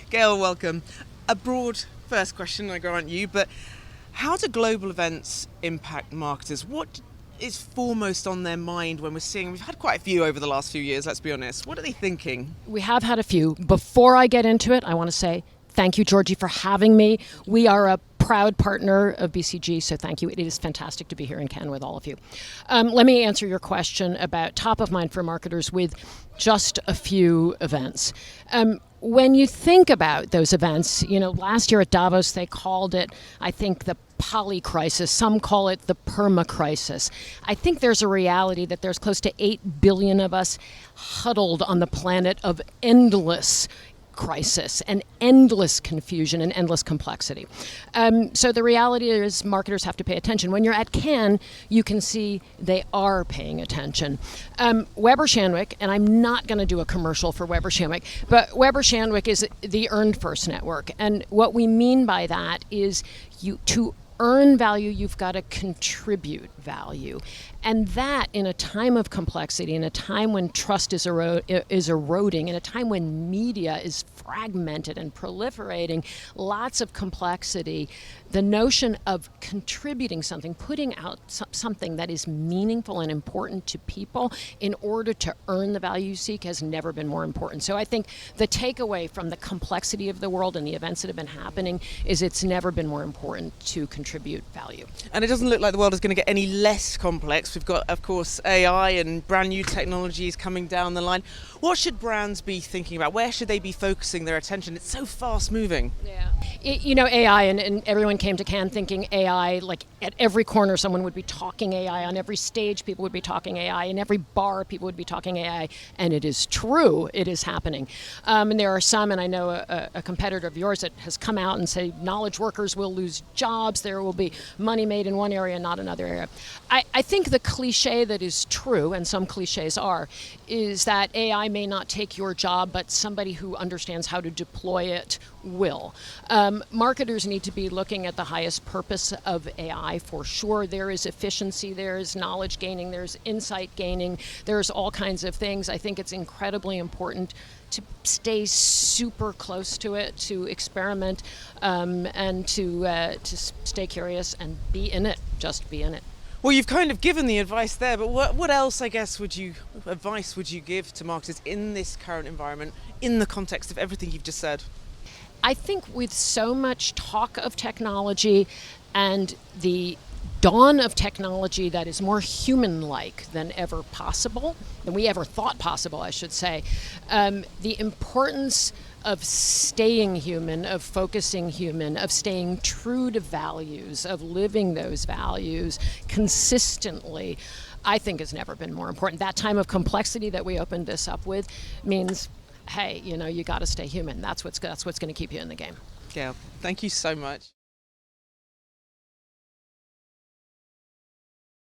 Gail, welcome. A broad first question, I grant you, but how do global events impact marketers? What is foremost on their mind when we've had quite a few over the last few years, let's be honest. What are they thinking? We have had a few. Before I get into it, I want to say thank you, Georgie, for having me. We are a proud partner of BCG, so thank you. It is fantastic to be here in Cannes with all of you. Let me answer your question about top of mind for marketers with just a few events. When you think about those events, last year at Davos, they called it, I think, the poly crisis. Some call it the perma crisis. I think there's a reality that there's close to 8 billion of us huddled on the planet of endless crisis and endless confusion and endless complexity. So the reality is marketers have to pay attention. When you're at Cannes, you can see they are paying attention. Weber Shandwick, and I'm not going to do a commercial for Weber Shandwick, but Weber Shandwick is the earned first network. And what we mean by that is to earn value, you've got to contribute value. And that, in a time of complexity, in a time when trust is eroding, in a time when media is fragmented and proliferating, lots of complexity, the notion of contributing something, putting out something that is meaningful and important to people in order to earn the value you seek has never been more important. So I think the takeaway from the complexity of the world and the events that have been happening is it's never been more important to contribute value. And it doesn't look like the world is going to get any less complex. We've got, of course, AI and brand new technologies coming down the line. What should brands be thinking about? Where should they be focusing their attention? It's so fast moving. Yeah. AI, and everyone came to Cannes thinking AI, like at every corner someone would be talking AI, on every stage people would be talking AI, in every bar people would be talking AI, and it is true, it is happening. And there are some, and I know a competitor of yours that has come out and said knowledge workers will lose jobs, there will be money made in one area, not another area. I think the cliche that is true, and some cliches are, is that AI may not take your job, but somebody who understands how to deploy it will. Marketers need to be looking at the highest purpose of AI for sure. There is efficiency, there is knowledge gaining, there's insight gaining, there's all kinds of things. I think it's incredibly important to stay super close to it, to experiment, and to stay curious and be in it, just be in it. Well, you've kind of given the advice there, but what else, I guess, would you give to marketers in this current environment, in the context of everything you've just said? I think with so much talk of technology and the dawn of technology that is more human-like than we ever thought possible, I should say, the importance of staying human, of focusing human, of staying true to values, of living those values consistently, I think has never been more important. That time of complexity that we opened this up with means, hey, you got to stay human. That's what's going to keep you in the game. Gail, thank you so much.